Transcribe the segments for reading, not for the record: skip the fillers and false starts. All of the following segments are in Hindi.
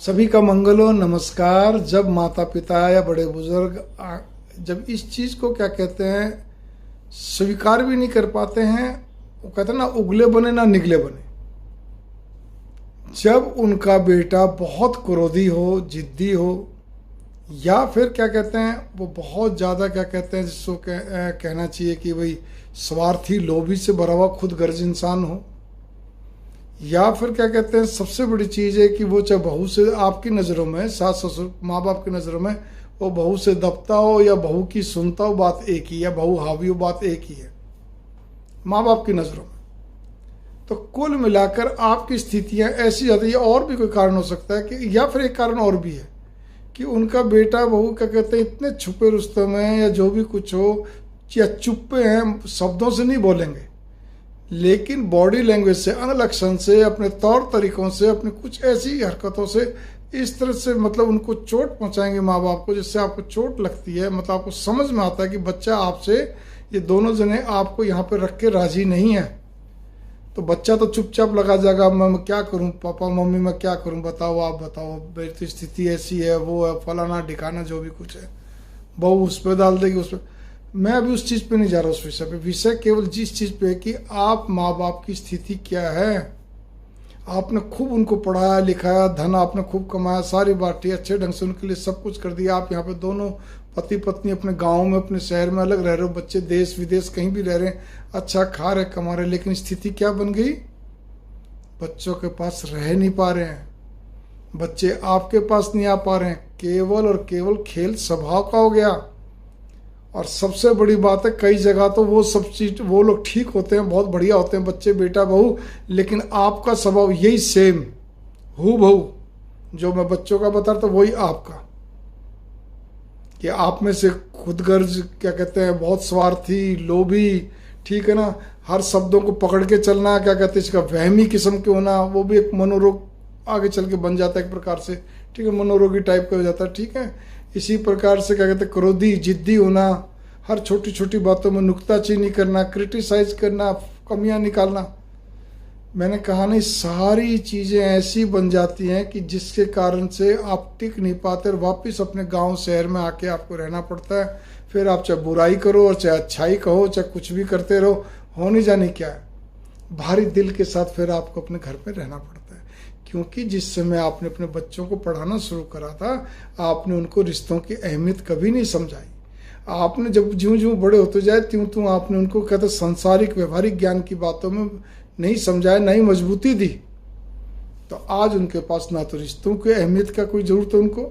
सभी का मंगल हो। नमस्कार। जब माता पिता या बड़े बुजुर्ग जब इस चीज को क्या कहते हैं स्वीकार भी नहीं कर पाते हैं, वो कहते हैं ना उगले बने ना निगले बने। जब उनका बेटा बहुत क्रोधी हो, जिद्दी हो, या फिर क्या कहते हैं वो बहुत ज़्यादा क्या कहते हैं जिसको कहना चाहिए कि भाई स्वार्थी, लोभी से भरा हुआ, खुद गर्ज इंसान हो, या फिर क्या कहते हैं सबसे बड़ी चीज़ है कि वो चाहे बहू से आपकी नज़रों में, सास ससुर माँ बाप की नज़रों में वो बहू से दबता हो या बहू की सुनता हो, बात एक ही है। बहू हावी हो, बात एक ही है माँ बाप की नज़रों में। तो कुल मिलाकर आपकी स्थितियां ऐसी जाती है। और भी कोई कारण हो सकता है कि, या फिर एक कारण और भी है कि उनका बेटा बहू क्या कहते हैं इतने छुपे रुस्तम हैं या जो भी कुछ हो, या चुप्पे हैं, शब्दों से नहीं बोलेंगे लेकिन बॉडी लैंग्वेज से, अंग लक्षण से, अपने तौर तरीकों से, अपनी कुछ ऐसी हरकतों से इस तरह से मतलब उनको चोट पहुंचाएंगे माँ बाप को, जिससे आपको चोट लगती है। मतलब आपको समझ में आता है कि बच्चा आपसे, ये दोनों जने आपको यहाँ पे रख के राजी नहीं है। तो बच्चा तो चुपचाप लगा जाएगा, मैं क्या करूं पापा मम्मी, मैं क्या करूं, बताओ, आप बताओ, मेरी तो स्थिति ऐसी है, वो है, फलाना ठिकाना, जो भी कुछ है। बहू उस पर डाल देगी, उस पर। मैं अभी उस चीज़ पे नहीं जा रहा, उस विषय पे। विषय केवल जिस चीज़ पे है कि आप माँ बाप की स्थिति क्या है। आपने खूब उनको पढ़ाया लिखाया, धन आपने खूब कमाया, सारी बातें अच्छे ढंग से उनके लिए सब कुछ कर दिया। आप यहाँ पे दोनों पति पत्नी अपने गांव में, अपने शहर में अलग रह रहे हो, बच्चे देश विदेश कहीं भी रह रहे हैं, अच्छा खा रहे कमा रहे, लेकिन स्थिति क्या बन गई? बच्चों के पास रह नहीं पा रहे हैं, बच्चे आपके पास नहीं आ पा रहे हैं। केवल और केवल खेल स्वभाव का हो गया। और सबसे बड़ी बात है, कई जगह तो वो सब चीज, वो लोग ठीक होते हैं, बहुत बढ़िया होते हैं बच्चे, बेटा बहू, लेकिन आपका स्वभाव यही सेम हू बहू जो मैं बच्चों का बता रहा था, वही आपका, कि आप में से खुदगर्ज क्या कहते हैं, बहुत स्वार्थी, लोभी, ठीक है ना, हर शब्दों को पकड़ के चलना, क्या कहते हैं इसका वहमी किस्म के होना, वो भी एक मनोरोग आगे चल के बन जाता है एक प्रकार से, ठीक है, मनोरोगी टाइप का हो जाता है, ठीक है। इसी प्रकार से क्या कहते हैं क्रोधी, जिद्दी होना, हर छोटी छोटी बातों में नुक्ताचीनी करना, क्रिटिसाइज करना, कमियां निकालना। मैंने कहा नहीं, सारी चीजें ऐसी बन जाती हैं कि जिसके कारण से आप टिक नहीं पाते और वापस अपने गांव शहर में आके आपको रहना पड़ता है। फिर आप चाहे बुराई करो और चाहे अच्छाई कहो, चाहे कुछ भी करते रहो, होने जाने क्या है, भारी दिल के साथ फिर आपको अपने घर में रहना पड़ता है। क्योंकि जिस समय आपने अपने बच्चों को पढ़ाना शुरू करा था, आपने उनको रिश्तों की अहमियत कभी नहीं समझाई। आपने जब ज्यों ज्यों बड़े होते जाए त्यों त्यों आपने उनको कहते सांसारिक व्यवहारिक ज्ञान की बातों में नहीं समझाया, नहीं मजबूती दी। तो आज उनके पास ना तो रिश्तों की अहमियत का कोई जरूरत है उनको,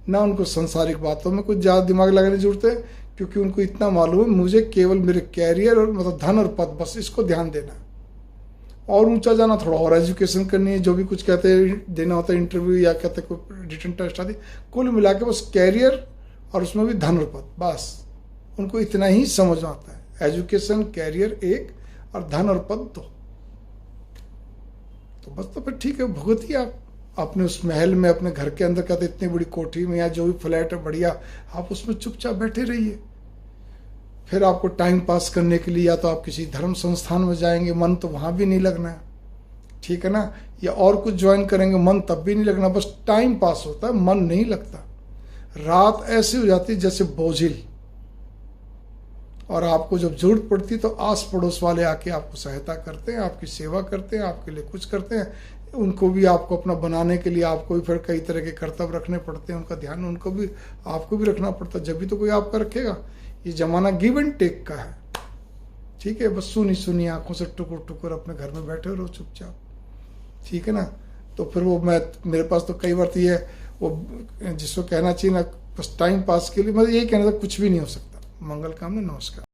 ना उनको सांसारिक बातों में कुछ ज़्यादा दिमाग लगाने की जरूरत है, क्योंकि उनको इतना मालूम है मुझे केवल मेरे कैरियर और मतलब धन और पद, बस इसको ध्यान देना है। और ऊंचा जाना, थोड़ा और एजुकेशन करनी है, जो भी कुछ कहते हैं देना होता है, इंटरव्यू या कहते हैं कोई रिटन टेस्ट आदि, कुल मिला के बस कैरियर और उसमें भी धन और पद, बस उनको इतना ही समझ में आता है। एजुकेशन, कैरियर एक और धन और पद दो, तो बस तो फिर ठीक है, भुगतिए आप अपने उस महल में, अपने घर के अंदर कहते इतनी बड़ी कोठी में या जो भी फ्लैट है बढ़िया, आप उसमें चुपचाप बैठे रहिए। फिर आपको टाइम पास करने के लिए या तो आप किसी धर्म संस्थान में जाएंगे, मन तो वहां भी नहीं लगना है, ठीक है ना, या और कुछ ज्वाइन करेंगे, मन तब भी नहीं लगना, बस टाइम पास होता है, मन नहीं लगता। रात ऐसी हो जाती जैसे बोझिल, और आपको जब जरूरत पड़ती तो आस पड़ोस वाले आके आपको सहायता करते हैं, आपकी सेवा करते हैं, आपके लिए कुछ करते हैं। उनको भी आपको अपना बनाने के लिए आपको भी फिर कई तरह के कर्तव्य रखने पड़ते हैं, उनका ध्यान उनको भी आपको भी रखना पड़ता है, जब भी तो कोई आपका रखेगा। ये जमाना गिव एंड टेक का है, ठीक है। बस सुनी सुनी आंखों से टुकुर टुकुर अपने घर में बैठे रहो चुपचाप, ठीक है ना। तो फिर वो मेरे पास तो कई बार ये वो जिसको कहना चाहिए ना, बस टाइम पास के लिए, मतलब यही कहना था, कुछ भी नहीं हो सकता। मंगल कामना, नमस्कार।